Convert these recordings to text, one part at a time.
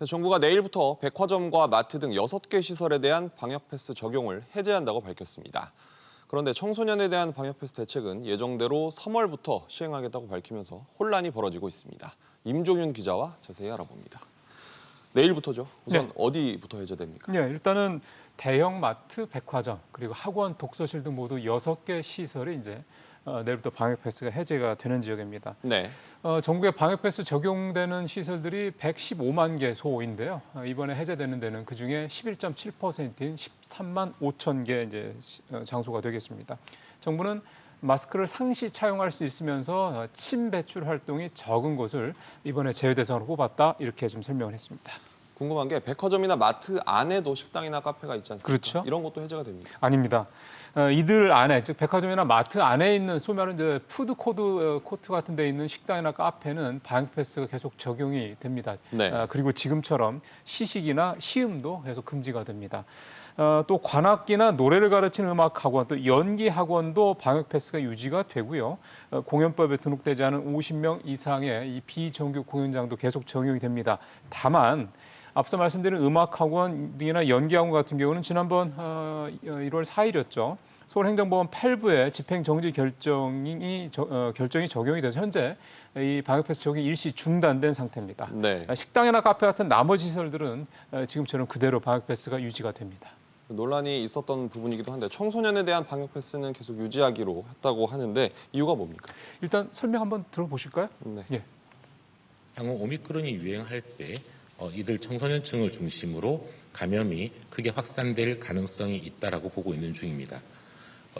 정부가 내일부터 백화점과 마트 등 6개 시설에 대한 방역 패스 적용을 해제한다고 밝혔습니다. 그런데 청소년에 대한 방역 패스 대책은 예정대로 3월부터 시행하겠다고 밝히면서 혼란이 벌어지고 있습니다. 임종윤 기자와 자세히 알아봅니다. 내일부터죠. 우선 어디부터 해제됩니까? 네, 일단은 대형 마트, 백화점, 그리고 학원, 독서실 등 모두 6개 시설이 이제 내일부터 방역 패스가 해제가 되는 지역입니다. 네. 전국에 방역 패스 적용되는 시설들이 115만 개소인데요. 이번에 해제되는 데는 그중에 11.7%인 13만 5천 개 이제 장소가 되겠습니다. 정부는 마스크를 상시 차용할 수 있으면서 침 배출 활동이 적은 곳을 이번에 제외 대상으로 뽑았다 이렇게 좀 설명을 했습니다. 궁금한 게 백화점이나 마트 안에도 식당이나 카페가 있지 않습니까? 그렇죠. 이런 것도 해제가 됩니까? 아닙니다. 이들 안에, 즉 백화점이나 마트 안에 있는 소위 말하는 이제 푸드 코트 같은 데 있는 식당이나 카페는 방역 패스가 계속 적용이 됩니다. 네. 그리고 지금처럼 시식이나 시음도 계속 금지가 됩니다. 또 관악기나 노래를 가르치는 음악 학원, 또 연기 학원도 방역 패스가 유지가 되고요. 공연법에 등록되지 않은 50명 이상의 이 비정규 공연장도 계속 적용이 됩니다. 다만 앞서 말씀드린 음악학원이나 연기학원 같은 경우는 지난번 1월 4일이었죠. 서울행정법원 8부의 집행정지 결정이 적용이 돼서 현재 이 방역패스 적용이 일시 중단된 상태입니다. 네. 식당이나 카페 같은 나머지 시설들은 지금처럼 그대로 방역패스가 유지가 됩니다. 논란이 있었던 부분이기도 한데 청소년에 대한 방역 패스는 계속 유지하기로 했다고 하는데 이유가 뭡니까? 일단 설명 한번 들어보실까요? 네. 예. 향후 오미크론이 유행할 때 이들 청소년층을 중심으로 감염이 크게 확산될 가능성이 있다라고 보고 있는 중입니다.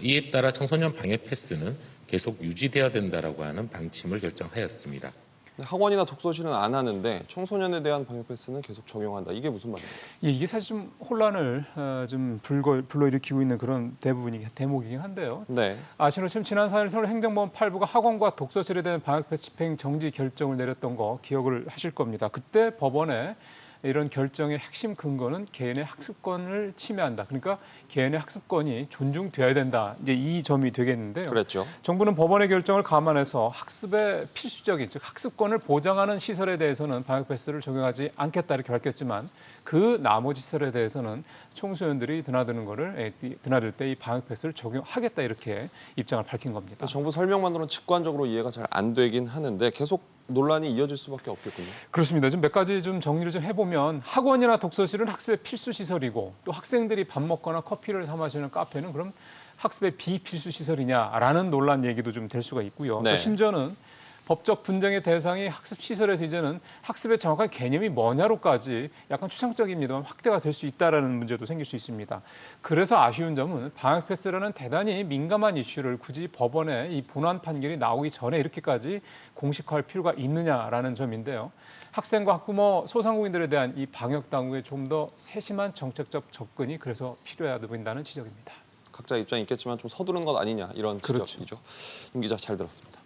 이에 따라 청소년 방역 패스는 계속 유지돼야 된다라고 하는 방침을 결정하였습니다. 학원이나 독서실은 안 하는데 청소년에 대한 방역 패스는 계속 적용한다. 이게 무슨 말입니까? 예, 이게 사실 좀 혼란을 좀 불러일으키고 있는 그런 대목이긴 한데요. 네. 아시는 것처럼 지난 4일 서울행정법원 8부가 학원과 독서실에 대한 방역패스 집행 정지 결정을 내렸던 거 기억을 하실 겁니다. 그때 법원에 이런 결정의 핵심 근거는 개인의 학습권을 침해한다. 그러니까 개인의 학습권이 존중돼야 된다. 이제 이 점이 되겠는데요. 그랬죠. 정부는 법원의 결정을 감안해서 학습의 필수적인, 즉 학습권을 보장하는 시설에 대해서는 방역 패스를 적용하지 않겠다 이렇게 밝혔지만 그 나머지 시설에 대해서는 청소년들이 드나들 때 이 방역 패스를 적용하겠다 이렇게 입장을 밝힌 겁니다. 정부 설명만으로는 직관적으로 이해가 잘 안 되긴 하는데 계속 논란이 이어질 수밖에 없겠군요. 그렇습니다. 좀 몇 가지 좀 정리를 좀 해보면 학원이나 독서실은 학습의 필수 시설이고 또 학생들이 밥 먹거나 커피를 사 마시는 카페는 그럼 학습의 비필수 시설이냐라는 논란 얘기도 좀 될 수가 있고요. 네. 또 심지어는 법적 분쟁의 대상이 학습 시설에서 이제는 학습의 정확한 개념이 뭐냐로까지 약간 추상적입니다만 확대가 될 수 있다라는 문제도 생길 수 있습니다. 그래서 아쉬운 점은 방역 패스라는 대단히 민감한 이슈를 굳이 법원에 이 본안 판결이 나오기 전에 이렇게까지 공식화할 필요가 있느냐라는 점인데요. 학생과 학부모, 소상공인들에 대한 이 방역 당국의 좀 더 세심한 정책적 접근이 그래서 필요해 보인다는 지적입니다. 각자 입장이 있겠지만 좀 서두르는 것 아니냐 이런 지적이죠. 임 기자 잘 들었습니다.